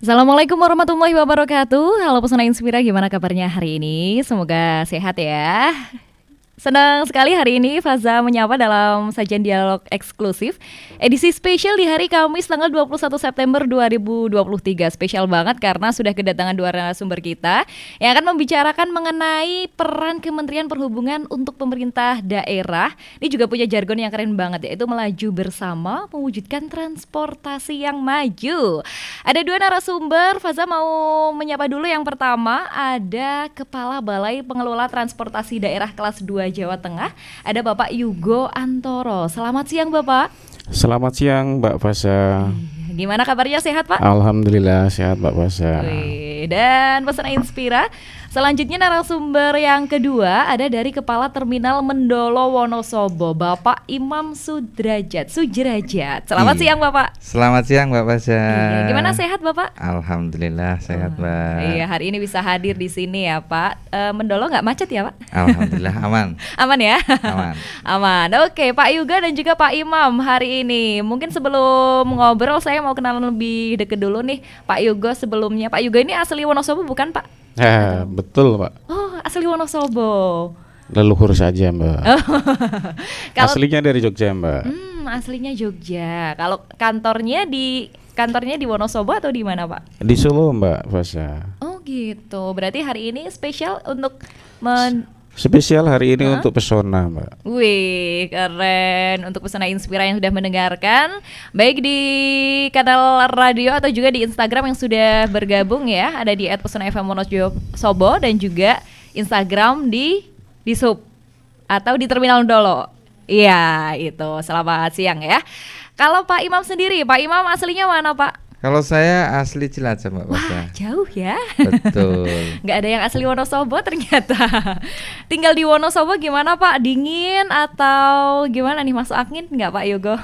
Assalamualaikum warahmatullahi wabarakatuh. Halo Pesona Inspira, gimana kabarnya hari ini? Semoga sehat ya. Senang sekali hari ini Faza menyapa dalam sajian dialog eksklusif edisi spesial di hari Kamis tanggal 21 September 2023. Spesial banget karena sudah kedatangan dua narasumber kita yang akan membicarakan mengenai peran Kementerian Perhubungan untuk pemerintah daerah. Ini juga punya jargon yang keren banget, yaitu melaju bersama mewujudkan transportasi yang maju. Ada dua narasumber, Faza mau menyapa dulu. Yang pertama ada Kepala Balai Pengelola Transportasi Daerah Kelas 2 Jawa Tengah, ada Bapak Yugo Antoro. Selamat siang Bapak. Selamat siang Mbak Fasa. Gimana kabarnya, sehat Pak? Alhamdulillah sehat Mbak Fasa. Dan Pesona Inspira, selanjutnya narasumber yang kedua ada dari Kepala Terminal Mendolo Wonosobo, Bapak Imam Sudrajat. Selamat siang Bapak. Selamat siang Mbak Fasa. Gimana, sehat Bapak? Alhamdulillah sehat Mbak. Iya, hari ini bisa hadir di sini ya Pak. Mendolo nggak macet ya Pak? Alhamdulillah aman. Aman ya? Aman. Aman. Oke, Pak Yuga dan juga Pak Imam hari ini. Mungkin sebelum ngobrol saya mau kenalan lebih deket dulu nih Pak Yuga sebelumnya. Pak Yuga ini asli Wonosobo bukan Pak? Ya, betul Mbak. Oh, asli Wonosobo. Leluhur saja Mbak. Aslinya dari Jogja Mbak. Aslinya Jogja. Kalau kantornya di Wonosobo atau di mana Pak? Di Solo Mbak Fasa. Oh gitu. Berarti hari ini spesial untuk Spesial hari ini untuk Pesona Mbak. Wih, keren. Untuk Pesona Inspira yang sudah mendengarkan, baik di kanal radio atau juga di Instagram yang sudah bergabung ya. Ada di @pesona_fm_wonosobo dan juga Instagram di Sub atau di Terminal Mendolo. Iya, itu. Selamat siang ya. Kalau Pak Imam sendiri, Pak Imam aslinya mana Pak? Kalau saya asli Cilacap Mbak Fasa. Wah, jauh ya. Betul. Nggak ada yang asli Wonosobo ternyata. Tinggal di Wonosobo gimana Pak? Dingin atau gimana nih, masuk angin nggak Pak Yogo?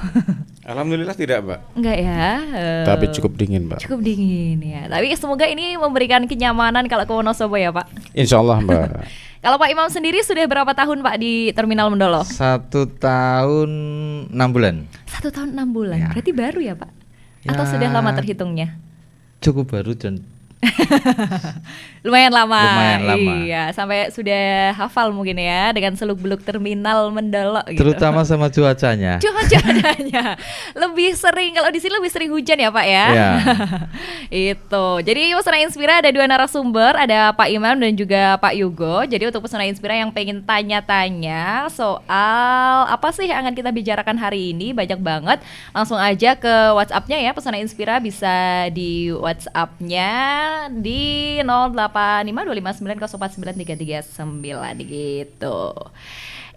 Alhamdulillah tidak Mbak. Enggak ya. Tapi cukup dingin Mbak. Cukup dingin ya. Tapi semoga ini memberikan kenyamanan kalau ke Wonosobo ya Pak. Insya Allah Mbak. Kalau Pak Imam sendiri sudah berapa tahun Pak di Terminal Mendolo? 1 tahun 6 bulan. 1 tahun 6 bulan. Ya. Berarti baru ya Pak? Atau Ya, sudah lama terhitungnya? Cukup baru dan Lumayan lama. Lumayan lama. Iya, sampai sudah hafal mungkin ya dengan seluk-beluk Terminal Mendolo gitu. terutama sama cuacanya. Cuacanya lebih sering, kalau di sini lebih sering hujan ya Pak ya. Ya. Itu. Jadi Pesona Inspira ada dua narasumber, ada Pak Imam dan juga Pak Yugo. Jadi untuk Pesona Inspira yang pengen tanya-tanya soal apa sih yang akan kita bicarakan hari ini, banyak banget. Langsung aja ke WhatsApp-nya ya, Pesona Inspira bisa di WhatsApp-nya di 085259049339 gitu.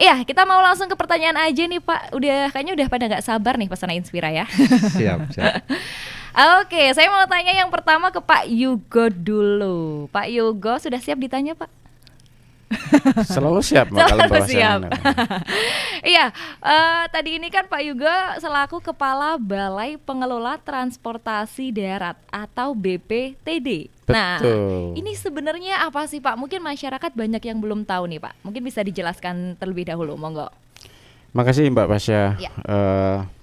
Iya, kita mau langsung ke pertanyaan aja nih Pak. Kayaknya udah pada nggak sabar nih Pesona Inspira ya. Siap. Oke, saya mau tanya yang pertama ke Pak Yugo dulu. Pak Yugo sudah siap ditanya Pak? Selalu siap Mbak kalau Selalu bahasanya. siap. Iya, tadi ini kan Pak Yugo selaku Kepala Balai Pengelola Transportasi Darat atau BPTD. Nah, Betul. ini sebenarnya apa sih Pak? Mungkin masyarakat banyak yang belum tahu nih Pak. Mungkin bisa dijelaskan terlebih dahulu, monggo. Makasih Mbak Fasya. Ya.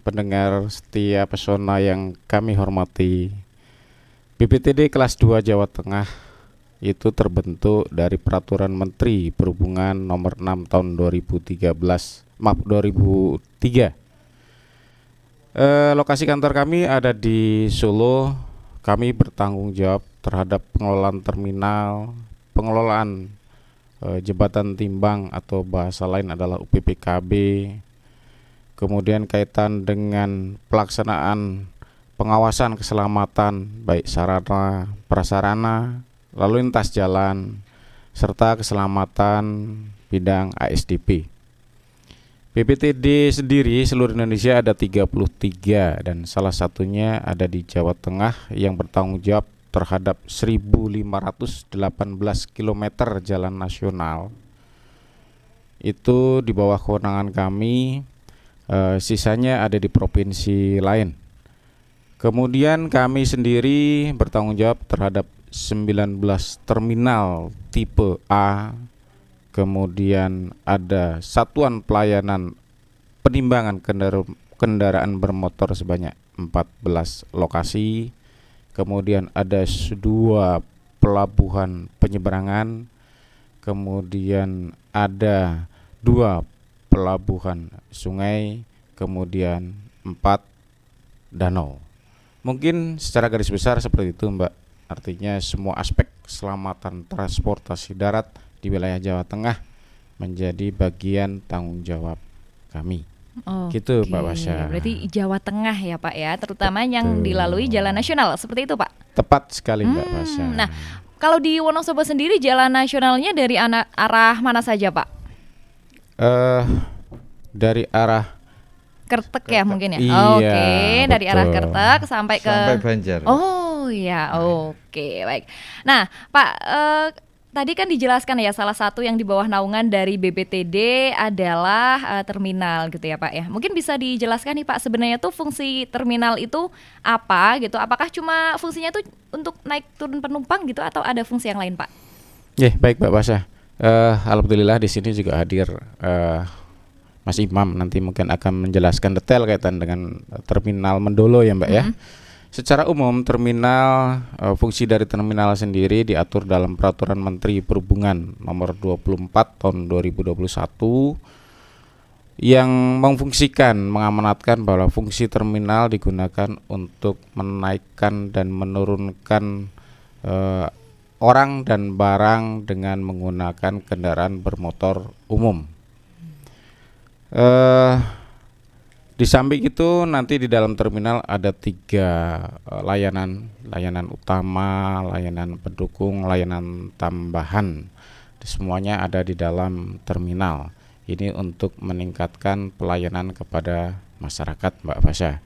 Pendengar setia Pesona yang kami hormati, BPTD kelas 2 Jawa Tengah itu terbentuk dari Peraturan Menteri Perhubungan Nomor 6 Tahun 2003. Lokasi kantor kami ada di Solo. Kami bertanggung jawab terhadap pengelolaan terminal, pengelolaan jembatan timbang atau bahasa lain adalah UPPKB. Kemudian kaitan dengan pelaksanaan pengawasan keselamatan baik sarana, prasarana, lalu lintas jalan, serta keselamatan bidang ASDP. BPTD sendiri seluruh Indonesia ada 33 dan salah satunya ada di Jawa Tengah yang bertanggung jawab terhadap 1.518 km jalan nasional. Itu di bawah kewenangan kami, sisanya ada di provinsi lain. Kemudian kami sendiri bertanggung jawab terhadap 19 terminal tipe A. Kemudian ada satuan pelayanan penimbangan kendaraan bermotor sebanyak 14 lokasi. kemudian ada 2 pelabuhan penyeberangan, kemudian ada 2 pelabuhan sungai, kemudian 4 danau. Mungkin secara garis besar seperti itu, Mbak. Artinya semua aspek keselamatan transportasi darat di wilayah Jawa Tengah menjadi bagian tanggung jawab kami. Gitu, Mbak Pasha. Berarti Jawa Tengah ya Pak ya, terutama Betul. yang dilalui jalan nasional, seperti itu Pak? Tepat sekali, Mbak Pasha. Nah, kalau di Wonosobo sendiri jalan nasionalnya dari arah mana saja Pak? Dari arah Kertek ya mungkin ya? Iya, Oke, dari arah betul. Kertek sampai ke Banjar. Oh iya, oke, baik. Nah, Pak, tadi kan dijelaskan ya salah satu yang di bawah naungan dari BPTD adalah terminal gitu ya Pak ya. Mungkin bisa dijelaskan nih Pak, sebenarnya tuh fungsi terminal itu apa gitu? Apakah cuma fungsinya tuh untuk naik turun penumpang gitu atau ada fungsi yang lain Pak? Ya, baik Mbak Pasha. Alhamdulillah di sini juga hadir Mas Imam, nanti mungkin akan menjelaskan detail kaitan dengan terminal Mendolo ya Mbak ya. Secara umum terminal, fungsi dari terminal sendiri diatur dalam Peraturan Menteri Perhubungan Nomor 24 Tahun 2021 yang memfungsikan, mengamanatkan bahwa fungsi terminal digunakan untuk menaikkan dan menurunkan orang dan barang dengan menggunakan kendaraan bermotor umum. Di samping itu nanti di dalam terminal ada 3 layanan utama, layanan pendukung, layanan tambahan. Semuanya ada di dalam terminal. Ini untuk meningkatkan pelayanan kepada masyarakat, Mbak Pasha.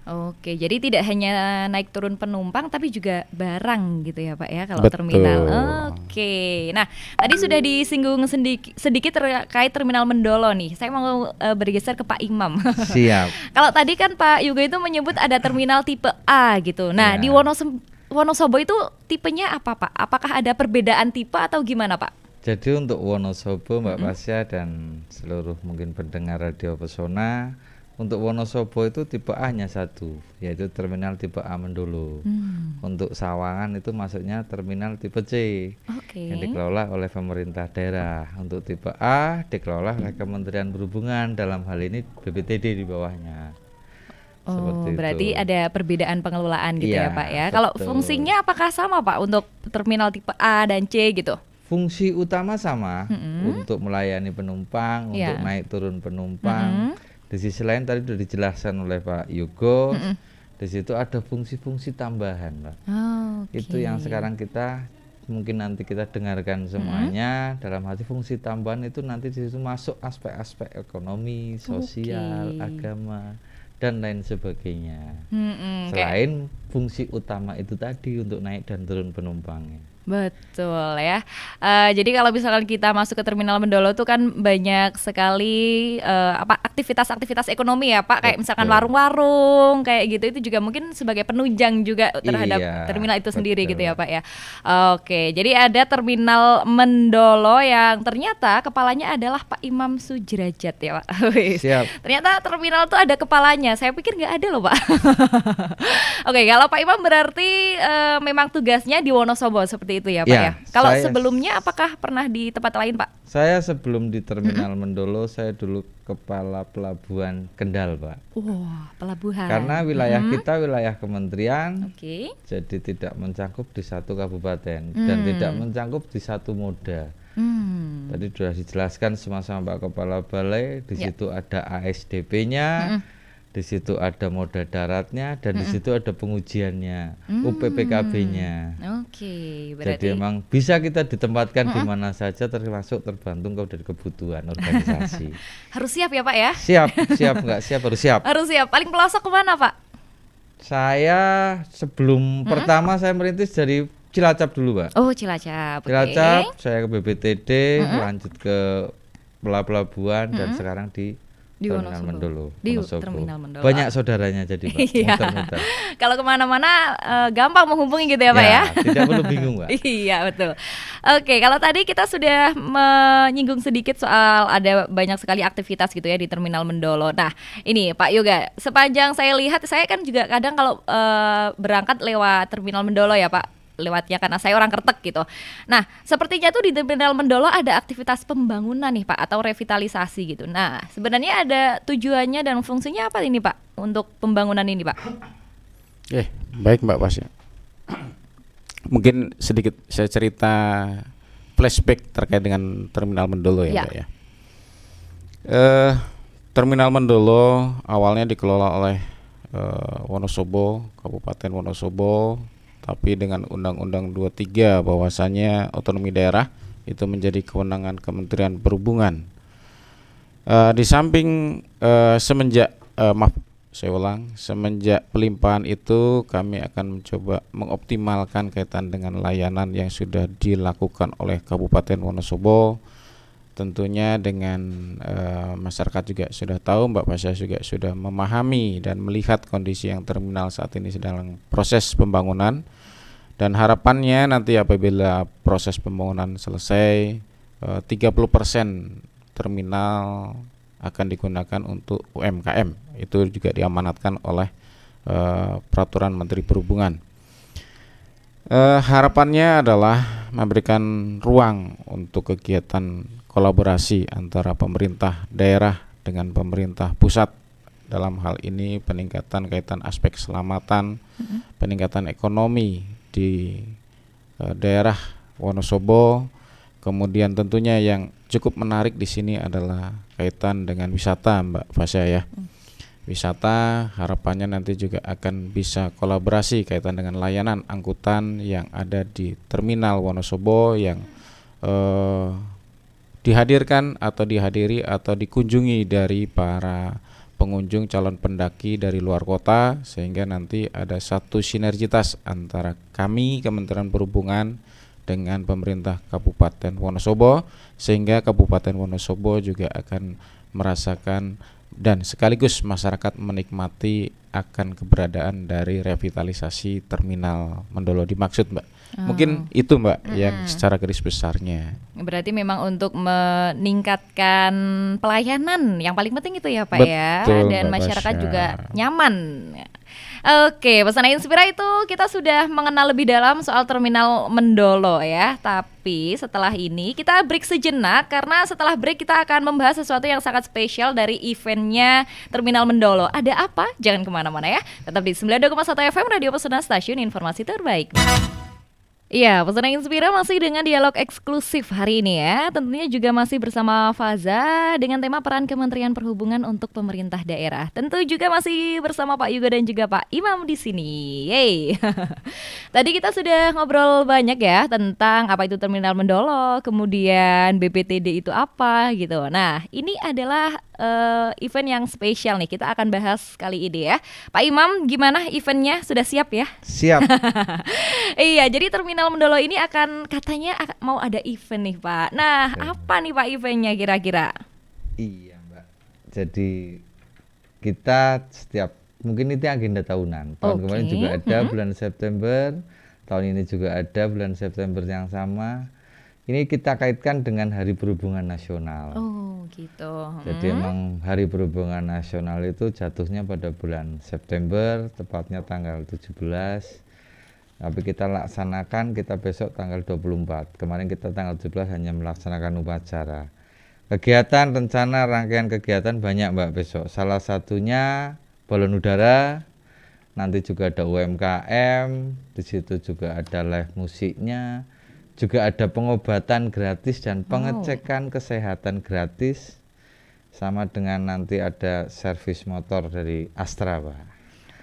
Oke, jadi tidak hanya naik turun penumpang tapi juga barang gitu ya Pak ya kalau Betul. terminal. Oke, nah tadi sudah disinggung sedikit terkait terminal Mendolo nih. Saya mau bergeser ke Pak Imam. Siap. Kalau tadi kan Pak Yuga itu menyebut ada terminal tipe A gitu. Nah Ya. di Wonosobo itu tipenya apa Pak? Apakah ada perbedaan tipe atau gimana Pak? Jadi untuk Wonosobo Mbak Pasha dan seluruh mungkin pendengar Radio Pesona, untuk Wonosobo itu tipe A hanya 1, yaitu terminal tipe A Mendolo. Untuk Sawangan itu masuknya terminal tipe C yang dikelola oleh pemerintah daerah. Untuk tipe A dikelola oleh Kementerian Perhubungan, dalam hal ini BPTD di bawahnya. Seperti Berarti itu. ada perbedaan pengelolaan gitu Iya, ya Pak ya. Kalau betul. fungsinya apakah sama Pak untuk terminal tipe A dan C gitu? Fungsi utama sama, untuk melayani penumpang, Iya. untuk naik turun penumpang. Di sisi lain tadi sudah dijelaskan oleh Pak Yugo, di situ ada fungsi-fungsi tambahan, Pak. Itu yang sekarang kita mungkin nanti kita dengarkan semuanya. Dalam arti fungsi tambahan itu nanti di situ masuk aspek-aspek ekonomi, sosial, agama dan lain sebagainya. Selain fungsi utama itu tadi untuk naik dan turun penumpangnya. Betul ya. Jadi kalau misalkan kita masuk ke terminal Mendolo tuh kan banyak sekali aktivitas-aktivitas ekonomi ya Pak, kayak misalkan warung-warung kayak gitu, itu juga mungkin sebagai penunjang juga terhadap terminal itu sendiri gitu ya Pak ya. Oke, jadi ada terminal Mendolo yang ternyata kepalanya adalah Pak Imam Sujrajat ya Pak. Siap. Ternyata terminal tuh ada kepalanya. Saya pikir nggak ada loh Pak. Oke, kalau Pak Imam berarti memang tugasnya di Wonosobo seperti itu ya Pak ya. Kalau sebelumnya apakah pernah di tempat lain Pak? Saya sebelum di terminal Mendolo, saya dulu kepala pelabuhan Kendal Pak. Wah, pelabuhan. Karena wilayah kita wilayah kementerian, jadi tidak mencakup di satu kabupaten dan tidak mencakup di satu moda. Tadi sudah dijelaskan sama-sama Pak Kepala Balai, di situ ada ASDP-nya, di situ ada moda daratnya, dan di situ ada pengujiannya, UPPKB-nya. Jadi emang bisa kita ditempatkan di mana saja, termasuk tergantung dari kebutuhan organisasi. Harus siap ya Pak ya? Siap nggak siap harus siap. Harus siap. Paling pelosok kemana Pak? Saya sebelum pertama saya merintis dari Cilacap dulu Pak. Oh Cilacap. Cilacap, saya ke BPTD, lanjut ke pelabuhan dan sekarang di Di Terminal Wonosobo. Mendolo. Di Wonosobo. Terminal Mendolo. Banyak saudaranya jadi Pak. Iya. Muter-muter. Kalau kemana-mana gampang menghubungi gitu ya Pak ya? Tidak perlu bingung Pak. Iya betul. Oke, kalau tadi kita sudah menyinggung sedikit soal ada banyak sekali aktivitas gitu ya di Terminal Mendolo. Nah ini Pak Yoga, sepanjang saya lihat, saya kan juga kadang kalau berangkat lewat Terminal Mendolo ya Pak, lewatnya karena saya orang Kertek gitu. Nah, sepertinya tuh di Terminal Mendolo ada aktivitas pembangunan nih Pak, atau revitalisasi gitu. Nah, sebenarnya ada tujuannya dan fungsinya apa ini Pak untuk pembangunan ini Pak? Baik Mbak Pasya. Mungkin sedikit saya cerita flashback terkait dengan Terminal Mendolo ya Mbak ya. Terminal Mendolo awalnya dikelola oleh Wonosobo, Kabupaten Wonosobo, tapi dengan Undang-Undang 23 bahwasanya otonomi daerah itu menjadi kewenangan Kementerian Perhubungan. Di samping semenjak pelimpahan itu kami akan mencoba mengoptimalkan kaitan dengan layanan yang sudah dilakukan oleh Kabupaten Wonosobo. Tentunya dengan masyarakat juga sudah tahu, Mbak Pasya juga sudah memahami dan melihat kondisi yang terminal saat ini sedang proses pembangunan, dan harapannya nanti apabila proses pembangunan selesai 30% terminal akan digunakan untuk UMKM. Itu juga diamanatkan oleh peraturan Menteri Perhubungan. Harapannya adalah memberikan ruang untuk kegiatan kolaborasi antara pemerintah daerah dengan pemerintah pusat. Dalam hal ini peningkatan kaitan aspek keselamatan, peningkatan ekonomi di daerah Wonosobo. Kemudian tentunya yang cukup menarik di sini adalah kaitan dengan wisata Mbak Fasya ya. Wisata harapannya nanti juga akan bisa kolaborasi kaitan dengan layanan angkutan yang ada di Terminal Wonosobo yang dihadirkan atau dihadiri atau dikunjungi dari para pengunjung calon pendaki dari luar kota, sehingga nanti ada satu sinergitas antara kami Kementerian Perhubungan dengan pemerintah Kabupaten Wonosobo, sehingga Kabupaten Wonosobo juga akan merasakan dan sekaligus masyarakat menikmati akan keberadaan dari revitalisasi Terminal Mendolo dimaksud Mbak. Mungkin itu Mbak yang secara garis besarnya. Berarti memang untuk meningkatkan pelayanan yang paling penting itu ya Pak. Betul, ya, dan Mbak masyarakat Basya juga nyaman. Oke, Pesona Inspira itu kita sudah mengenal lebih dalam soal Terminal Mendolo ya. Tapi setelah ini kita break sejenak, karena setelah break kita akan membahas sesuatu yang sangat spesial dari eventnya Terminal Mendolo. Ada apa? Jangan kemana-mana ya. Tetap di 92,1 FM Radio Pesona, stasiun informasi terbaik. Iya, Pesona Inspira masih dengan dialog eksklusif hari ini ya. Tentunya juga masih bersama Faza dengan tema peran Kementerian Perhubungan untuk pemerintah daerah. Tentu juga masih bersama Pak Yuga dan juga Pak Imam di sini. Yeay. Tadi kita sudah ngobrol banyak ya tentang apa itu Terminal Mendolo, kemudian BPTD itu apa gitu. Nah, ini adalah event yang spesial nih. Kita akan bahas kali ini ya. Pak Imam, gimana eventnya? Sudah siap ya? Siap. Iya, jadi Terminal Mendolo ini akan katanya mau ada event nih Pak. Nah, apa nih Pak eventnya kira-kira? Iya Mbak. Jadi kita setiap, mungkin itu agenda tahunan. Tahun kemarin juga ada bulan September. Tahun ini juga ada bulan September yang sama. Ini kita kaitkan dengan Hari Perhubungan Nasional. Oh gitu. Jadi emang Hari Perhubungan Nasional itu jatuhnya pada bulan September, tepatnya tanggal 17. Tapi kita laksanakan, kita besok tanggal 24. Kemarin kita tanggal 17 hanya melaksanakan upacara. Kegiatan, rencana, rangkaian kegiatan banyak Mbak besok. Salah satunya balon udara, nanti juga ada UMKM, di situ juga ada live musiknya, juga ada pengobatan gratis dan pengecekan kesehatan gratis, sama dengan nanti ada servis motor dari Astra Pak.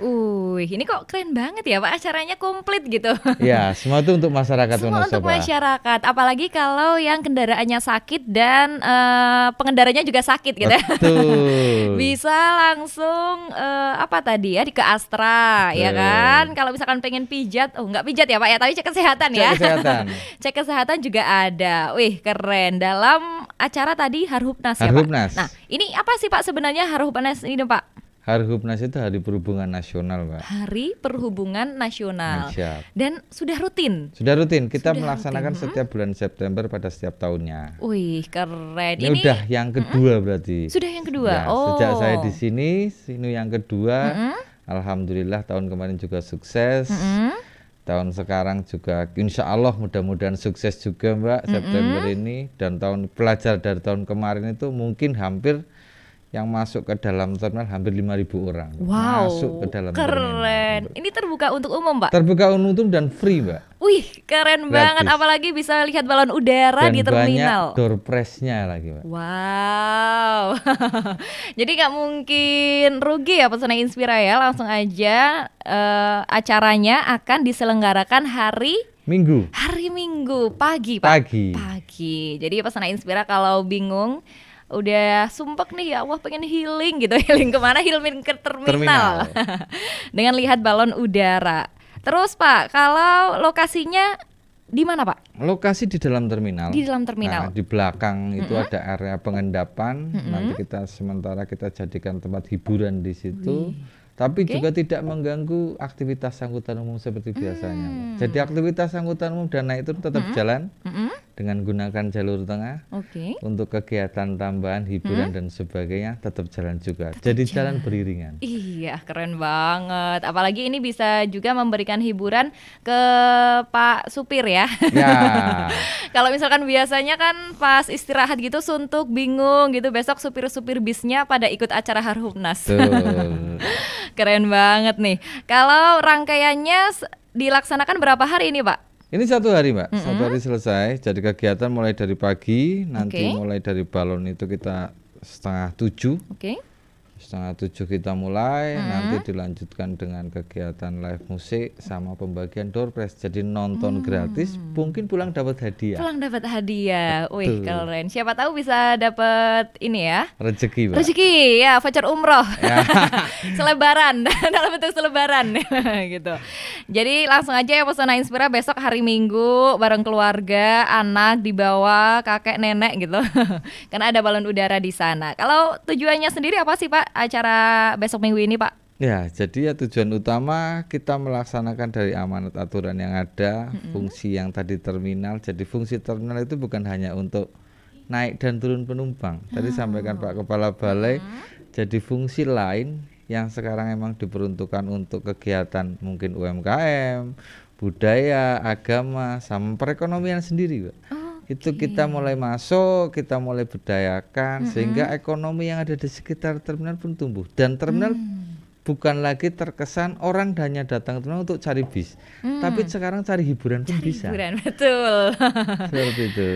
Ini kok keren banget ya Pak, acaranya komplit gitu. Ya, semua itu untuk masyarakat Semua untuk Wonosobo. masyarakat, apalagi kalau yang kendaraannya sakit dan pengendaranya juga sakit gitu ya. Betul. Bisa langsung apa tadi ya, ke Astra. Betul. Ya kan. Kalau misalkan pengen pijat, nggak pijat ya Pak ya, tapi cek kesehatan ya. Cek kesehatan. Cek kesehatan juga ada. Wih, keren. Dalam acara tadi Harhubnas ya Pak. Harhubnas. Nah, ini apa sih Pak sebenarnya Harhubnas ini Pak? Harhubnas itu Hari Perhubungan Nasional, Pak. Hari Perhubungan Nasional. Siap. Dan sudah rutin. Sudah rutin. Kita Sudah melaksanakan rutin. setiap bulan September pada setiap tahunnya. Wih, keren. Ini udah yang kedua berarti. Sudah yang kedua. Ya, sejak saya di sini, ini yang kedua. Alhamdulillah tahun kemarin juga sukses. Tahun sekarang juga insya Allah mudah-mudahan sukses juga Mbak, September ini. Dan tahun pelajar dari tahun kemarin itu mungkin hampir yang masuk ke dalam terminal hampir 5.000 orang. Wow, masuk ke dalam keren. terminal. Ini terbuka untuk umum Mbak? Terbuka umum dan free Mbak. Wih, keren Gratis. banget. Apalagi bisa lihat balon udara Dan di terminal. banyak door prize-nya lagi Mbak. Wow. Jadi nggak mungkin rugi ya Pesona Inspira ya. Langsung aja acaranya akan diselenggarakan hari Minggu pagi Pak. pagi. Pagi. Jadi Pesona Inspira kalau bingung udah sumpek nih, ya Allah pengen healing gitu. Healing kemana? Healing ke terminal. Dengan lihat balon udara. Terus Pak, kalau lokasinya di mana Pak? Lokasi di dalam terminal. Di dalam terminal. Nah, di belakang itu ada area pengendapan. Nanti sementara kita jadikan tempat hiburan di situ. Tapi juga tidak mengganggu aktivitas angkutan umum seperti biasanya. Jadi aktivitas angkutan umum dan naik turun tetap jalan dengan gunakan jalur tengah. Untuk kegiatan tambahan hiburan dan sebagainya tetap jalan juga. Jadi jalan beriringan. Iya, keren banget. Apalagi ini bisa juga memberikan hiburan ke Pak supir ya. Ya. Kalau misalkan biasanya kan pas istirahat gitu suntuk, bingung gitu, besok supir-supir bisnya pada ikut acara Harhubnas. Betul. Keren banget nih. Kalau rangkaiannya dilaksanakan berapa hari ini Pak? Ini 1 hari Mbak, 1 hari selesai. Jadi kegiatan mulai dari pagi, nanti mulai dari balon itu kita 6:30. 6:30 kita mulai, nanti dilanjutkan dengan kegiatan live musik sama pembagian door prize. Jadi nonton gratis, mungkin pulang dapat hadiah. Pulang dapat hadiah. Wih, keren. Siapa tahu bisa dapat ini ya. Rezeki, Mbak. Rezeki, ya, voucher umroh. Ya. Selebaran, dalam bentuk selebaran gitu. Jadi langsung aja ya Pesona Inspira besok hari Minggu bareng keluarga, anak dibawa, kakek, nenek gitu. Karena ada balon udara di sana. Kalau tujuannya sendiri apa sih Pak acara besok Minggu ini Pak? Ya, jadi ya tujuan utama kita melaksanakan dari amanat aturan yang ada, fungsi yang tadi terminal. Jadi fungsi terminal itu bukan hanya untuk naik dan turun penumpang. Tadi sampaikan Pak Kepala Balai, jadi fungsi lain yang sekarang emang diperuntukkan untuk kegiatan mungkin UMKM, budaya, agama, sama perekonomian sendiri, Pak. Itu kita mulai masuk, kita mulai berdayakan sehingga ekonomi yang ada di sekitar terminal pun tumbuh. Dan terminal bukan lagi terkesan orang hanya datang ke terminal untuk cari bis, tapi sekarang cari hiburan pun bisa. Hiburan, betul. Seperti itu.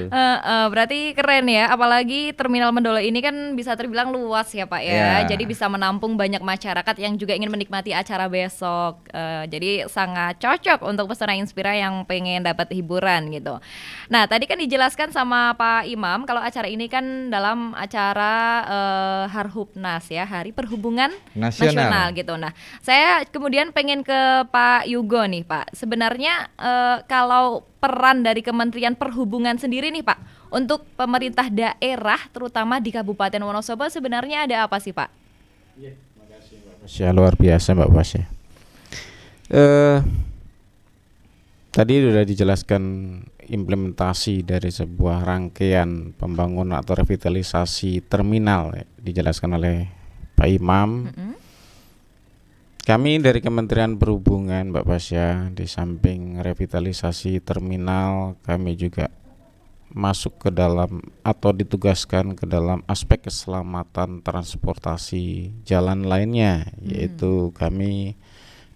Berarti keren ya, apalagi Terminal Mendolo ini kan bisa terbilang luas ya Pak ya. Jadi bisa menampung banyak masyarakat yang juga ingin menikmati acara besok. Jadi sangat cocok untuk Pesona Inspira yang pengen dapat hiburan gitu. Nah, tadi kan dijelaskan sama Pak Imam kalau acara ini kan dalam acara Harhubnas ya, Hari Perhubungan Nasional gitu. Nah, saya kemudian pengen ke Pak Yugo nih Pak. Sebenarnya kalau peran dari Kementerian Perhubungan sendiri nih Pak untuk pemerintah daerah terutama di Kabupaten Wonosobo sebenarnya ada apa sih Pak? Iya, makasih Mbak Pasya, luar biasa Mbak Pasya. Tadi sudah dijelaskan implementasi dari sebuah rangkaian pembangunan atau revitalisasi terminal dijelaskan oleh Pak Imam. Kami dari Kementerian Perhubungan Mbak Pasya, di samping revitalisasi terminal, kami juga masuk ke dalam atau ditugaskan ke dalam aspek keselamatan transportasi jalan lainnya, yaitu kami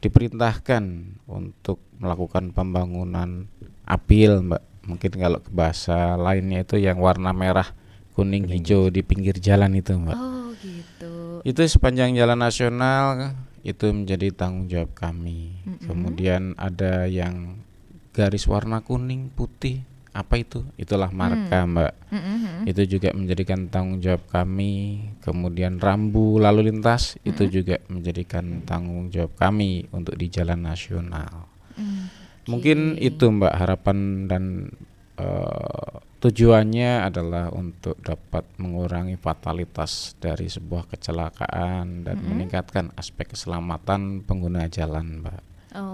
diperintahkan untuk melakukan pembangunan apil Mbak. Mungkin kalau bahasa lainnya itu yang warna merah, kuning, hijau di pinggir jalan itu Mbak. Oh gitu. Itu sepanjang jalan nasional itu menjadi tanggung jawab kami. Kemudian ada yang garis warna kuning, putih, apa itu? Itulah marka, Mbak. Itu juga menjadikan tanggung jawab kami. Kemudian rambu lalu lintas itu juga menjadikan tanggung jawab kami untuk di jalan nasional. Mungkin itu, Mbak, harapan dan tujuannya adalah untuk dapat mengurangi fatalitas dari sebuah kecelakaan dan meningkatkan aspek keselamatan pengguna jalan, Mbak.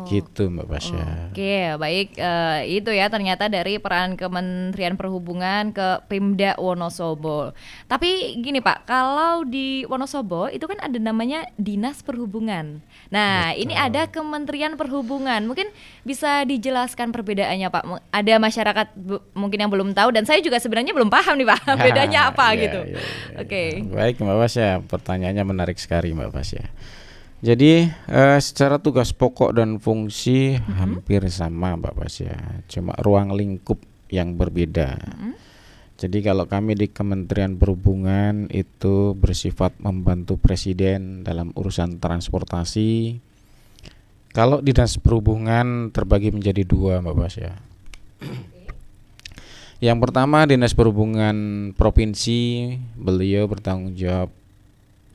Gitu, Mbak Pasya. Oke, baik, itu ya ternyata dari peran Kementerian Perhubungan ke Pemda Wonosobo. Tapi gini Pak, kalau di Wonosobo itu kan ada namanya Dinas Perhubungan. Nah, betul. Ini ada Kementerian Perhubungan. Mungkin bisa dijelaskan perbedaannya Pak. Ada masyarakat mungkin yang belum tahu dan saya juga sebenarnya belum paham nih Pak. Bedanya apa gitu. Oke. Baik, Mbak Pasya, pertanyaannya menarik sekali, Mbak Pasya. Jadi secara tugas pokok dan fungsi hampir sama, Mbak Pasya, cuma ruang lingkup yang berbeda. Jadi kalau kami di Kementerian Perhubungan itu bersifat membantu Presiden dalam urusan transportasi. Kalau Dinas Perhubungan terbagi menjadi dua, Mbak Pasya. Yang pertama Dinas Perhubungan Provinsi, beliau bertanggung jawab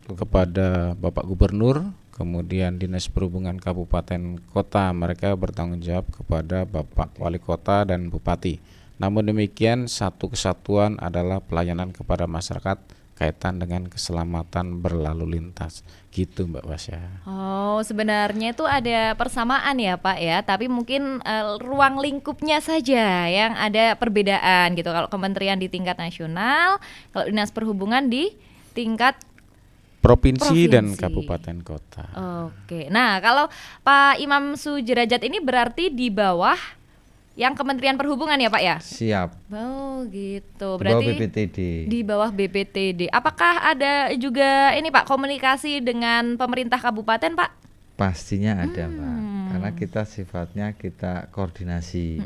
kepada Bapak Gubernur. Kemudian Dinas Perhubungan Kabupaten Kota, mereka bertanggung jawab kepada Bapak Wali Kota dan Bupati. Namun demikian satu kesatuan adalah pelayanan kepada masyarakat kaitan dengan keselamatan berlalu lintas. Gitu, Mbak Pasya. Oh, sebenarnya itu ada persamaan ya Pak ya, tapi mungkin ruang lingkupnya saja yang ada perbedaan gitu. Kalau kementerian di tingkat nasional, kalau Dinas Perhubungan di tingkat Provinsi dan kabupaten kota. Oke. Nah, kalau Pak Imam Sudrajat ini berarti di bawah yang Kementerian Perhubungan ya Pak ya? Siap. Oh gitu. Di Berarti bawah BPTD. Di bawah BPTD. Apakah ada juga ini Pak komunikasi dengan pemerintah kabupaten Pak? Pastinya ada Pak. Karena kita sifatnya kita koordinasi.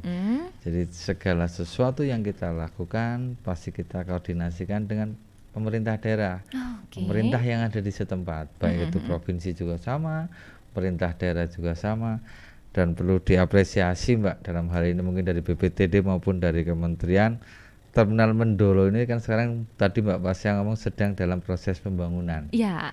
Jadi segala sesuatu yang kita lakukan pasti kita koordinasikan dengan pemerintah daerah, pemerintah yang ada di setempat, baik itu provinsi juga sama, pemerintah daerah juga sama, dan perlu diapresiasi Mbak dalam hal ini mungkin dari BPTD maupun dari kementerian. Terminal Mendolo ini kan sekarang tadi Mbak Pasya ngomong sedang dalam proses pembangunan. Iya.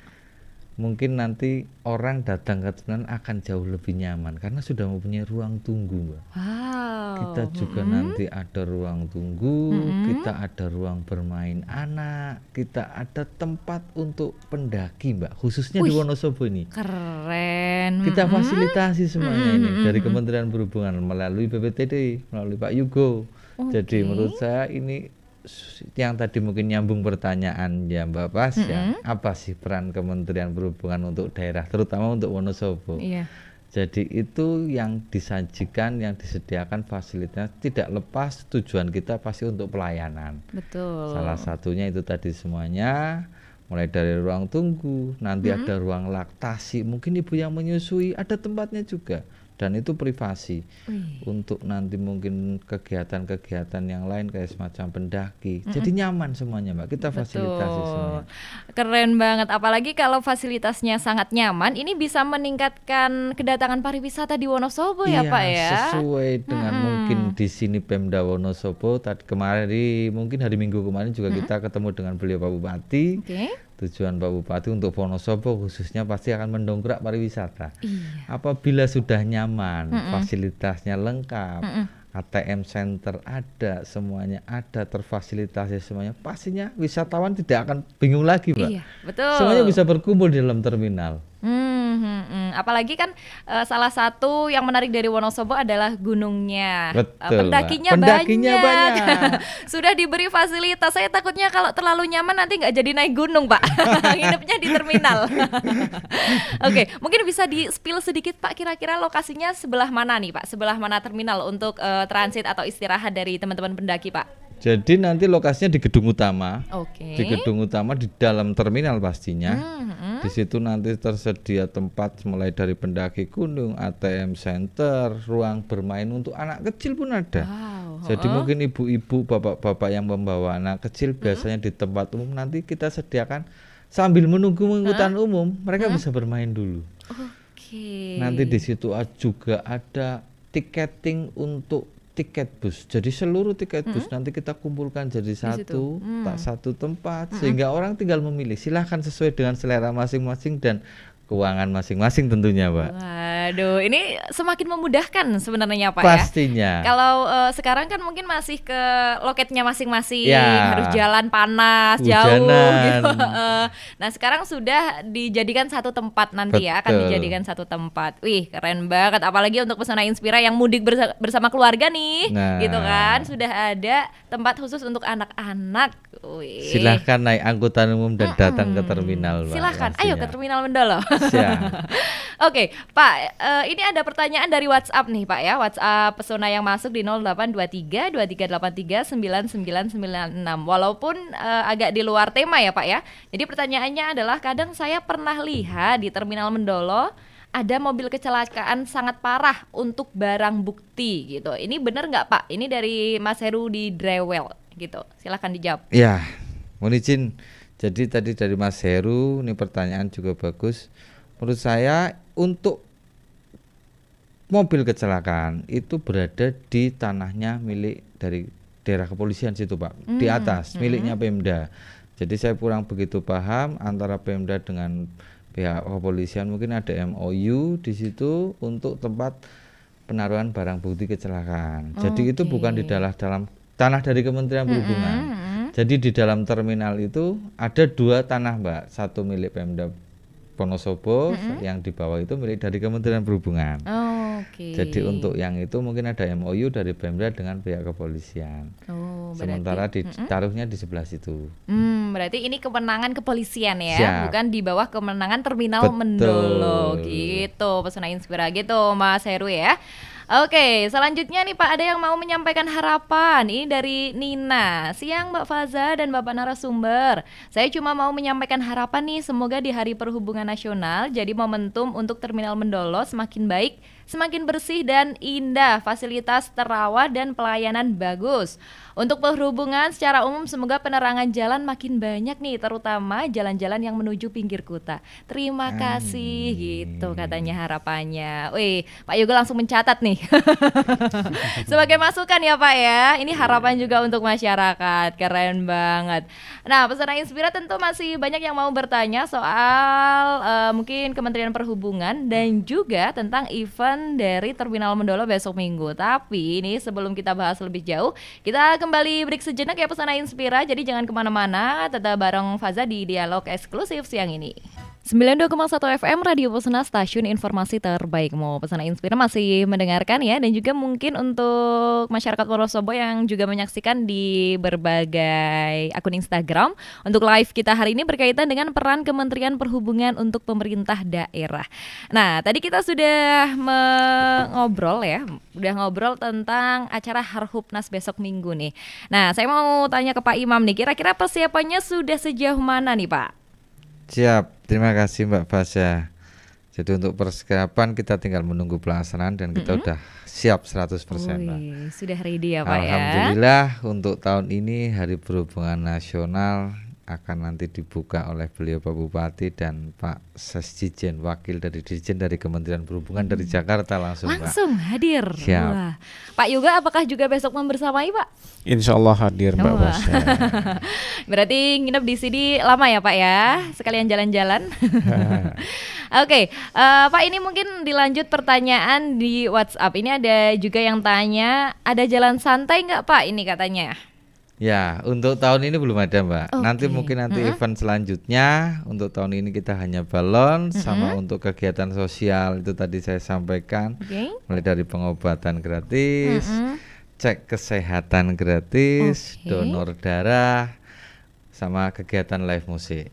Mungkin nanti orang datang ke terminal akan jauh lebih nyaman karena sudah mempunyai ruang tunggu, Mbak. Wow. Kita juga nanti ada ruang tunggu, kita ada ruang bermain anak, kita ada tempat untuk pendaki, Mbak, khususnya di Wonosobo ini. Keren. Kita fasilitasi semuanya ini dari Kementerian Perhubungan melalui BPTD, melalui Pak Yugo. Jadi menurut saya ini yang tadi mungkin nyambung pertanyaan ya Mbak Pasya, apa sih peran Kementerian Perhubungan untuk daerah, terutama untuk Wonosobo? Iya. Jadi itu yang disajikan, yang disediakan fasilitas tidak lepas tujuan kita pasti untuk pelayanan. Betul. Salah satunya itu tadi semuanya, mulai dari ruang tunggu, nanti ada ruang laktasi, mungkin ibu yang menyusui ada tempatnya juga. Dan itu privasi. Untuk nanti mungkin kegiatan-kegiatan yang lain kayak semacam pendaki. Jadi nyaman semuanya Mbak, kita fasilitasi semuanya. Keren banget, apalagi kalau fasilitasnya sangat nyaman, ini bisa meningkatkan kedatangan pariwisata di Wonosobo ya Pak ya. Sesuai dengan mungkin di sini Pemda Wonosobo tadi kemarin mungkin hari Minggu kemarin juga kita ketemu dengan beliau Pak Bupati. Tujuan Pak Bupati untuk Wonosobo khususnya pasti akan mendongkrak pariwisata. Apabila sudah nyaman, fasilitasnya lengkap, ATM center ada, semuanya ada, terfasilitasi semuanya, pastinya wisatawan tidak akan bingung lagi, Mbak. Iya, betul. Semuanya bisa berkumpul di dalam terminal. Apalagi kan salah satu yang menarik dari Wonosobo adalah gunungnya. Betul, pendakinya banyak. Sudah diberi fasilitas. Saya takutnya kalau terlalu nyaman nanti nggak jadi naik gunung Pak. Nginepnya di terminal. Oke, mungkin bisa di-spill sedikit Pak, kira-kira lokasinya sebelah mana nih Pak? Sebelah mana terminal untuk transit atau istirahat dari teman-teman pendaki Pak? Jadi nanti lokasinya di gedung utama. Di gedung utama di dalam terminal pastinya. Di situ nanti tersedia tempat mulai dari pendaki gunung, ATM center, ruang bermain untuk anak kecil pun ada. Jadi mungkin ibu-ibu, bapak-bapak yang membawa anak kecil biasanya di tempat umum nanti kita sediakan sambil menunggu angkutan umum mereka bisa bermain dulu. Nanti di situ juga ada tiketing untuk tiket bus. Jadi seluruh tiket bus nanti kita kumpulkan jadi satu, satu tempat sehingga orang tinggal memilih. Silahkan sesuai dengan selera masing-masing dan keuangan masing-masing tentunya, Pak. Waduh, ini semakin memudahkan sebenarnya, Pak. Pastinya. Ya. Kalau sekarang kan mungkin masih ke loketnya masing-masing, harus jalan panas, jauh gitu. Nah, sekarang sudah dijadikan satu tempat nanti. Betul. Ya, akan dijadikan satu tempat. Wih, keren banget. Apalagi untuk Pesona Inspira yang mudik bersama keluarga nih, gitu kan. Sudah ada tempat khusus untuk anak-anak. Wih. Silahkan naik angkutan umum dan datang ke terminal, Pak. Silahkan, ayo ke terminal Mendolo. Oke, Pak, ini ada pertanyaan dari WhatsApp nih, Pak ya. WhatsApp Pesona yang masuk di 0823 2383 9996. Walaupun agak di luar tema ya, Pak ya. Jadi pertanyaannya adalah, kadang saya pernah lihat di terminal Mendolo ada mobil kecelakaan sangat parah untuk barang bukti gitu. Ini benar nggak, Pak? Ini dari Mas Heru di Drewel gitu. Silahkan dijawab. Ya, mohon izin. Jadi tadi dari Mas Heru, ini pertanyaan juga bagus. Menurut saya untuk mobil kecelakaan itu berada di tanahnya milik dari daerah kepolisian situ, Pak, di atas miliknya Pemda. Jadi saya kurang begitu paham antara Pemda dengan pihak kepolisian, mungkin ada MOU di situ untuk tempat penaruhan barang bukti kecelakaan. Jadi itu bukan di dalam tanah dari Kementerian Perhubungan. Jadi di dalam terminal itu ada dua tanah, Mbak, satu milik Pemda Wonosobo, yang di bawah itu milik dari Kementerian Perhubungan. Jadi untuk yang itu mungkin ada MOU dari Pemda dengan pihak kepolisian. Sementara ditaruhnya di sebelah situ. Berarti ini kewenangan kepolisian ya, bukan di bawah kewenangan terminal Mendolo gitu. Pesona Inspira gitu, Mas Heru ya. Oke, selanjutnya nih Pak, ada yang mau menyampaikan harapan. Ini dari Nina. Siang Mbak Faza dan Bapak narasumber. Saya cuma mau menyampaikan harapan nih, semoga di Hari Perhubungan Nasional jadi momentum untuk terminal Mendolo semakin baik, semakin bersih dan indah, fasilitas terawat dan pelayanan bagus. Untuk perhubungan secara umum, semoga penerangan jalan makin banyak nih, terutama jalan-jalan yang menuju pinggir kota. Terima kasih gitu katanya harapannya. Wih, Pak Yoga langsung mencatat nih. Sebagai masukan ya Pak ya. Ini harapan juga untuk masyarakat. Keren banget. Nah, Pesona Inspira tentu masih banyak yang mau bertanya soal mungkin Kementerian Perhubungan dan juga tentang event dari Terminal Mendolo besok Minggu. Tapi ini sebelum kita bahas lebih jauh, kita kembali break sejenak ya Pesona Inspira. Jadi jangan kemana-mana, tetap bareng Faza di Dialog Eksklusif siang ini. 92,1 FM Radio Pesona, stasiun informasi terbaikmu. Pesona Inspira masih mendengarkan ya, dan juga mungkin untuk masyarakat Wonosobo yang juga menyaksikan di berbagai akun Instagram. Untuk live kita hari ini berkaitan dengan peran Kementerian Perhubungan untuk pemerintah daerah. Nah, tadi kita sudah ngobrol tentang acara Harhubnas besok Minggu nih. Nah, saya mau tanya ke Pak Imam nih, kira-kira persiapannya sudah sejauh mana nih Pak? Siap, terima kasih Mbak Fasya. Jadi untuk persiapan kita tinggal menunggu pelaksanaan dan kita udah siap 100% Mbak. Sudah ready ya Pak ya. Alhamdulillah untuk tahun ini Hari Perhubungan Nasional akan nanti dibuka oleh beliau Pak Bupati dan Pak Sesjijen, wakil dari Dirjen dari Kementerian Perhubungan dari Jakarta langsung hadir. Siap. Wah. Pak Yoga apakah juga besok membersamai Pak? Insya Allah hadir Mbak Fasya. Berarti nginep di sini lama ya Pak ya, sekalian jalan-jalan. Oke, Pak, ini mungkin dilanjut pertanyaan di WhatsApp. Ini ada juga yang tanya, ada jalan santai nggak Pak ini katanya? Ya, untuk tahun ini belum ada Mbak. Nanti mungkin event selanjutnya. Untuk tahun ini kita hanya balon sama untuk kegiatan sosial itu tadi saya sampaikan. Mulai dari pengobatan gratis, cek kesehatan gratis, donor darah, sama kegiatan live musik.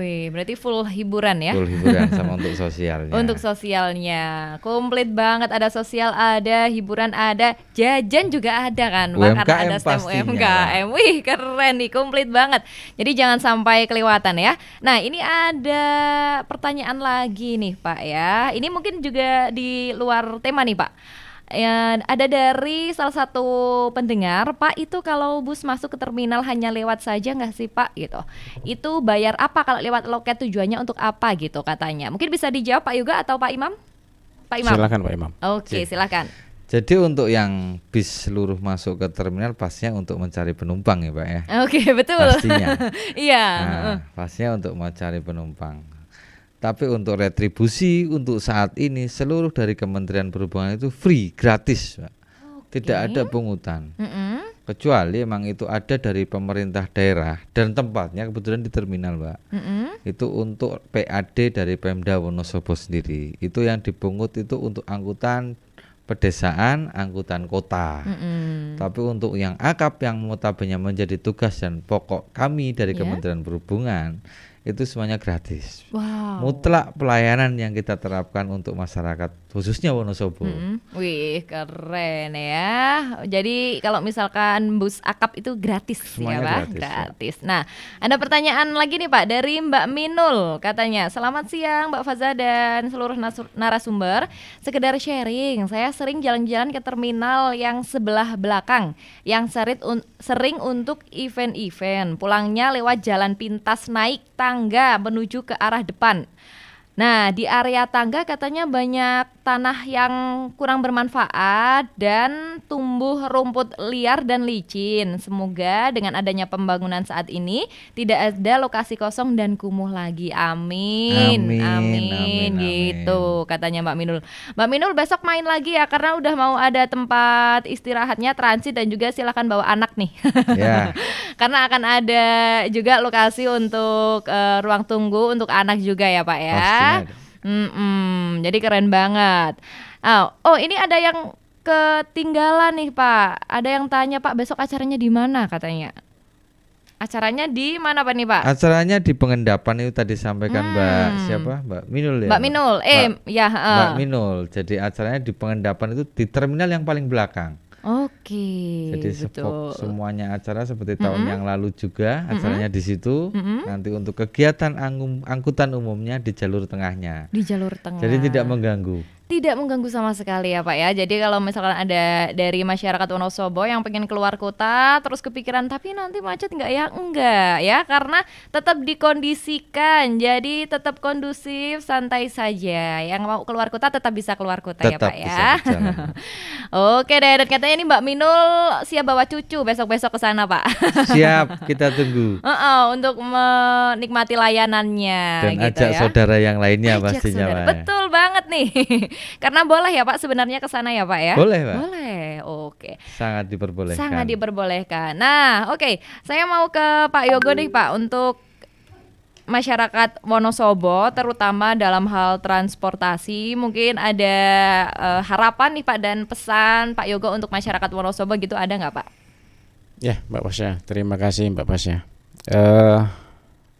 Berarti full hiburan ya? Full hiburan sama untuk sosialnya. Untuk sosialnya, komplit banget. Ada sosial, ada hiburan, ada jajan juga ada kan? UMKM ada pastinya. UMKM, wih keren nih, komplit banget. Jadi jangan sampai kelewatan ya. Nah ini ada pertanyaan lagi nih Pak ya. Ini mungkin juga di luar tema nih Pak. ya, ada dari salah satu pendengar, Pak, itu kalau bus masuk ke terminal hanya lewat saja nggak sih Pak gitu? Itu bayar apa kalau lewat loket, tujuannya untuk apa gitu katanya? Mungkin bisa dijawab Pak Yoga atau Pak Imam? Pak Imam. Silakan Pak Imam. Oke, silakan. Jadi untuk yang bis seluruh masuk ke terminal pastinya untuk mencari penumpang ya Pak ya. Oke, betul. Pastinya. Iya. Nah, pastinya untuk mencari penumpang. Tapi untuk retribusi untuk saat ini seluruh dari Kementerian Perhubungan itu free, gratis, Pak. Tidak ada pungutan. Kecuali emang itu ada dari pemerintah daerah dan tempatnya kebetulan di terminal, Pak. Itu untuk PAD dari Pemda Wonosobo sendiri. Itu yang dipungut itu untuk angkutan pedesaan, angkutan kota. Tapi untuk yang akap yang notabene menjadi tugas dan pokok kami dari Kementerian Perhubungan itu semuanya gratis. Wow. Mutlak pelayanan yang kita terapkan untuk masyarakat khususnya Wonosobo. Wih, keren ya. Jadi kalau misalkan bus akap itu gratis semuanya ya Pak? gratis. Nah, ada pertanyaan lagi nih Pak dari Mbak Minul, katanya, selamat siang Mbak Faza dan seluruh narasumber. Sekedar sharing, saya sering jalan-jalan ke terminal yang sebelah belakang, yang sering untuk event-event. Pulangnya lewat jalan pintas naik tangga menuju ke arah depan. Nah, di area tangga katanya banyak tanah yang kurang bermanfaat dan tumbuh rumput liar dan licin. Semoga dengan adanya pembangunan saat ini tidak ada lokasi kosong dan kumuh lagi. Amin. Amin. Gitu katanya Mbak Minul. Mbak Minul besok main lagi ya, karena udah mau ada tempat istirahatnya transit dan juga silakan bawa anak nih. Ya. Karena akan ada juga lokasi untuk ruang tunggu untuk anak juga ya Pak ya. Jadi keren banget. Oh, ini ada yang ketinggalan nih Pak. Ada yang tanya Pak, besok acaranya di mana katanya? Acaranya di mana Pak nih Pak? Acaranya di Pengendapan itu tadi sampaikan Mbak siapa? Mbak Minul ya. Mbak Minul. Mbak Minul. Jadi acaranya di Pengendapan itu di terminal yang paling belakang. Oke. Jadi semuanya acara seperti tahun yang lalu juga acaranya di situ. Nanti untuk kegiatan angkutan umumnya di jalur tengahnya. Di jalur tengah. Jadi tidak mengganggu. Tidak mengganggu sama sekali ya Pak ya. Jadi kalau misalkan ada dari masyarakat Wonosobo yang pengen keluar kota terus kepikiran tapi nanti macet nggak ya? Enggak ya, karena tetap dikondisikan. Jadi tetap kondusif, santai saja. Yang mau keluar kota tetap bisa keluar kota ya Pak ya. Oke deh, dan katanya ini Mbak Minul siap bawa cucu besok-besok ke sana Pak. Siap, kita tunggu. Untuk menikmati layanannya. Dan gitu ajak ya. Saudara yang lainnya pastinya saudara. Pak. Betul banget nih. Karena boleh ya Pak sebenarnya ke sana ya Pak ya? Boleh Pak. Boleh, oke. Sangat diperbolehkan. Sangat diperbolehkan. Nah, oke. Saya mau ke Pak Yogo nih Pak, untuk masyarakat Wonosobo terutama dalam hal transportasi. Mungkin ada harapan nih Pak dan pesan Pak Yogo untuk masyarakat Wonosobo gitu, ada nggak Pak? Ya Mbak Pasya, terima kasih Mbak Pasya.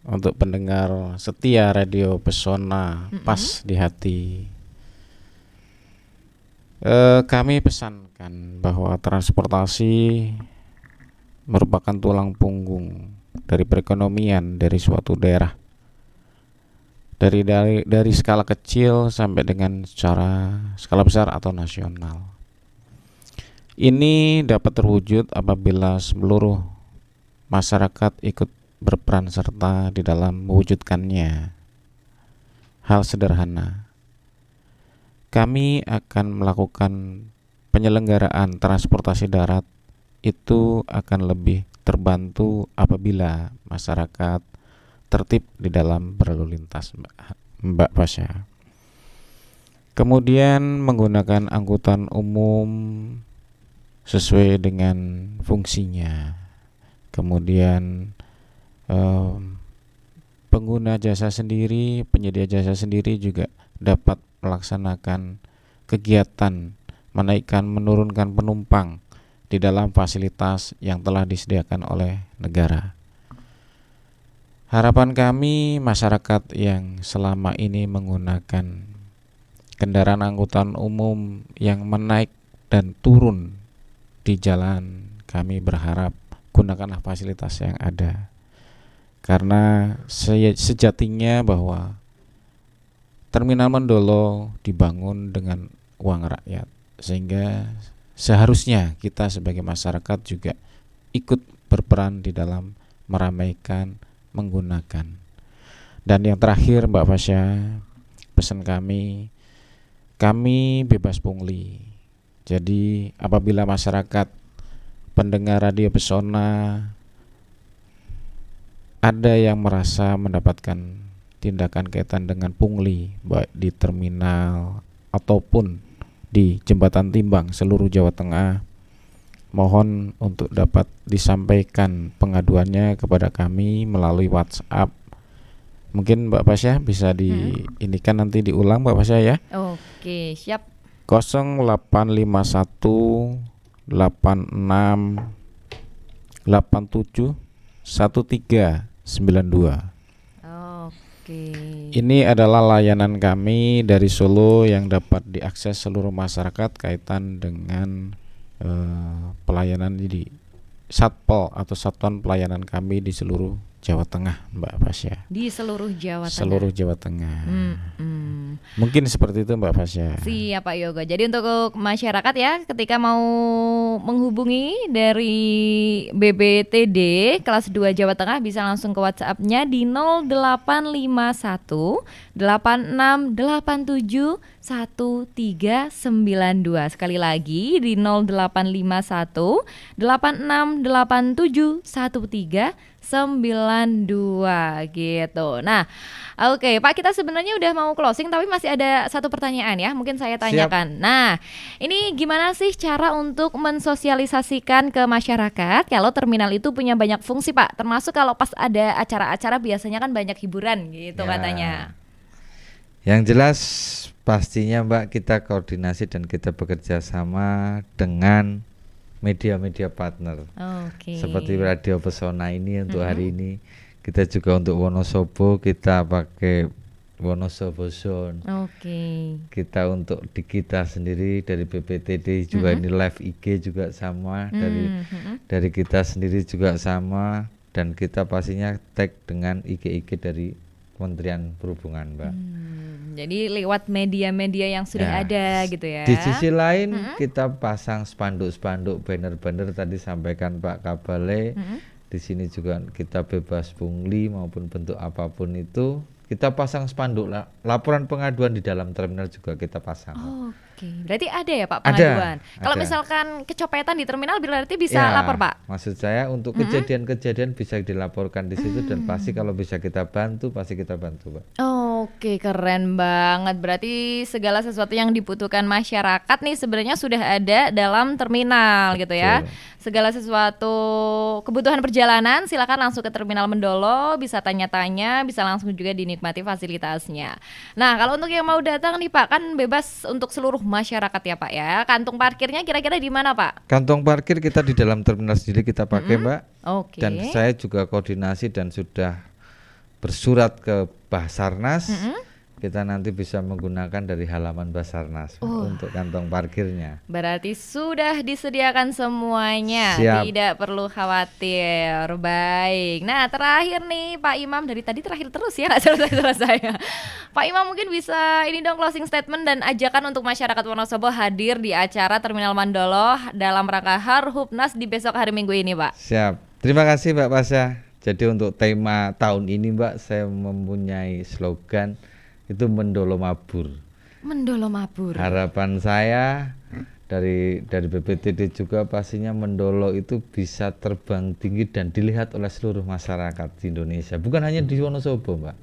Untuk pendengar setia Radio Pesona Pas di Hati, kami pesankan bahwa transportasi merupakan tulang punggung dari perekonomian dari suatu daerah, dari skala kecil sampai dengan skala besar atau nasional. Ini dapat terwujud apabila seluruh masyarakat ikut berperan serta di dalam mewujudkannya. Hal sederhana, kami akan melakukan penyelenggaraan transportasi darat itu akan lebih terbantu apabila masyarakat tertib di dalam berlalu lintas, Mbak Pasya. Kemudian menggunakan angkutan umum sesuai dengan fungsinya. Kemudian pengguna jasa sendiri, penyedia jasa sendiri juga dapat melaksanakan kegiatan menaikkan menurunkan penumpang di dalam fasilitas yang telah disediakan oleh negara. Harapan kami masyarakat yang selama ini menggunakan kendaraan angkutan umum yang menaik dan turun di jalan, kami berharap gunakanlah fasilitas yang ada. Karena sejatinya bahwa Terminal Mendolo dibangun dengan uang rakyat, sehingga seharusnya kita sebagai masyarakat juga ikut berperan di dalam meramaikan, menggunakan. Dan yang terakhir Mbak Fasya, pesan kami bebas pungli. Jadi apabila masyarakat pendengar Radio Pesona ada yang merasa mendapatkan tindakan kaitan dengan pungli, baik di terminal ataupun di Jembatan Timbang seluruh Jawa Tengah, mohon untuk dapat disampaikan pengaduannya kepada kami melalui WhatsApp. Mungkin Mbak Fasya bisa diinikan nanti diulang Mbak Fasya ya. Oke, siap. 0851 86 87 1392. Oke. Ini adalah layanan kami dari Solo yang dapat diakses seluruh masyarakat kaitan dengan pelayanan di Satpol atau Satuan Pelayanan kami di seluruh Jawa Tengah, Mbak Fasya. Di seluruh Jawa Tengah. Seluruh Jawa Tengah. Mungkin seperti itu Mbak Fasya. Siap Pak Yoga. Jadi untuk masyarakat ya, ketika mau menghubungi dari BPTD kelas 2 Jawa Tengah bisa langsung ke WhatsApp-nya di 0851 8687 1392. Sekali lagi di 0851 8687 1392 gitu. Nah, oke Pak, kita sebenarnya udah mau closing tapi masih ada satu pertanyaan ya, mungkin saya tanyakan. Siap. Nah, ini gimana sih cara untuk mensosialisasikan ke masyarakat kalau terminal itu punya banyak fungsi Pak, termasuk kalau pas ada acara-acara biasanya kan banyak hiburan gitu ya, katanya. Yang jelas pastinya Mbak, kita koordinasi dan kita bekerja sama dengan media-media partner. Seperti Radio Pesona ini untuk hari ini. Kita juga untuk Wonosobo kita pakai Wonosobo Zone. Kita untuk di kita sendiri dari BPTD juga ini live IG juga sama, dari kita sendiri juga sama, dan kita pastinya tag dengan IG dari Kementerian Perhubungan, Mbak. Jadi lewat media-media yang sudah ada gitu ya. Di sisi lain kita pasang spanduk-spanduk, banner-banner tadi sampaikan Pak Kabale. Di sini juga kita bebas pungli maupun bentuk apapun itu kita pasang spanduk. Laporan pengaduan di dalam terminal juga kita pasang. Berarti ada ya Pak pengaduan. Kalau misalkan kecopetan di terminal berarti bisa lapor Pak. Maksud saya untuk kejadian-kejadian bisa dilaporkan di situ dan pasti kalau bisa kita bantu pasti kita bantu Pak. Oke, keren banget. Berarti segala sesuatu yang dibutuhkan masyarakat nih sebenarnya sudah ada dalam terminal. Betul. Gitu ya. Segala sesuatu kebutuhan perjalanan silakan langsung ke Terminal Mendolo, bisa tanya-tanya, bisa langsung juga dinikmati fasilitasnya. Nah, kalau untuk yang mau datang nih Pak, kan bebas untuk seluruh masyarakat ya Pak ya. Kantung parkirnya kira-kira di mana Pak? Kantong parkir kita di dalam terminal sendiri kita pakai Mbak. Dan saya juga koordinasi dan sudah bersurat ke Basarnas. Kita nanti bisa menggunakan dari halaman Basarnas untuk kantong parkirnya. Berarti sudah disediakan semuanya. Siap. Tidak perlu khawatir. Baik. Nah, terakhir nih Pak Imam, dari tadi terakhir terus ya, nggak selesai ya. Pak Imam mungkin bisa ini dong closing statement dan ajakan untuk masyarakat Wonosobo hadir di acara Terminal Mandolo dalam rangka Harhubnas di besok hari Minggu ini Pak. Siap. Terima kasih Mbak Pasya. Jadi untuk tema tahun ini Mbak, saya mempunyai slogan itu Mendolo Mabur. Mendolo Mabur. Harapan saya dari BPTD juga pastinya Mendolo itu bisa terbang tinggi dan dilihat oleh seluruh masyarakat di Indonesia. Bukan hanya di Wonosobo, Mbak.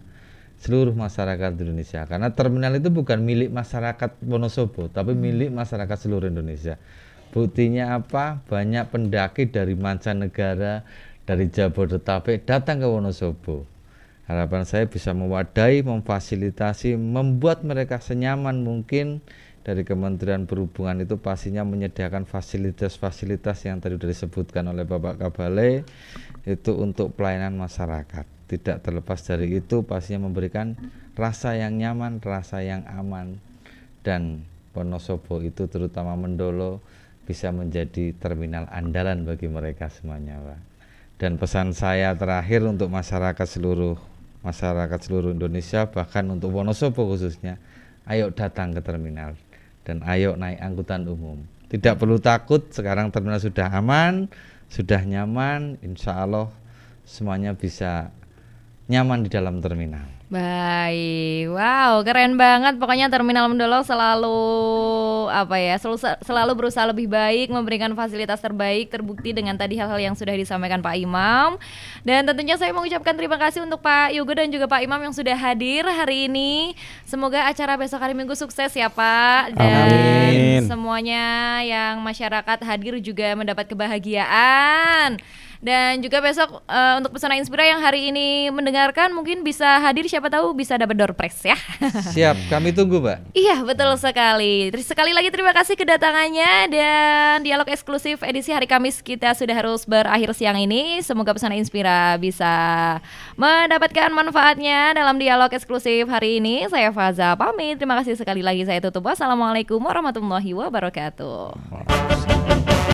Seluruh masyarakat di Indonesia. Karena terminal itu bukan milik masyarakat Wonosobo, tapi milik masyarakat seluruh Indonesia. Buktinya apa? Banyak pendaki dari mancanegara, dari Jabodetabek datang ke Wonosobo. Harapan saya bisa mewadahi, memfasilitasi, membuat mereka senyaman mungkin. Dari Kementerian Perhubungan itu pastinya menyediakan fasilitas-fasilitas yang tadi sudah disebutkan oleh Bapak Kabale itu untuk pelayanan masyarakat. Tidak terlepas dari itu pastinya memberikan rasa yang nyaman, rasa yang aman, dan Wonosobo itu terutama Mendolo bisa menjadi terminal andalan bagi mereka semuanya, Pak. Dan pesan saya terakhir untuk masyarakat seluruh Indonesia, bahkan untuk Wonosobo khususnya, ayo datang ke terminal, dan ayo naik angkutan umum. Tidak perlu takut, sekarang terminal sudah aman, sudah nyaman, insya Allah semuanya bisa nyaman di dalam terminal. Baik, wow, keren banget. Pokoknya Terminal Mendolo selalu selalu berusaha lebih baik, memberikan fasilitas terbaik, terbukti dengan tadi hal-hal yang sudah disampaikan Pak Imam. Dan tentunya saya mengucapkan terima kasih untuk Pak Yogo dan juga Pak Imam yang sudah hadir hari ini. Semoga acara besok hari Minggu sukses ya Pak. Dan amin. Semuanya yang masyarakat hadir juga mendapat kebahagiaan. Dan juga besok untuk Pesona Inspira yang hari ini mendengarkan mungkin bisa hadir, siapa tahu bisa dapat door prize ya. Siap, kami tunggu Mbak. Iya betul sekali. Sekali lagi terima kasih kedatangannya, dan dialog eksklusif edisi hari Kamis kita sudah harus berakhir siang ini. Semoga Pesona Inspira bisa mendapatkan manfaatnya dalam dialog eksklusif hari ini. Saya Faza pamit, terima kasih sekali lagi, saya tutup. Wassalamualaikum warahmatullahi wabarakatuh.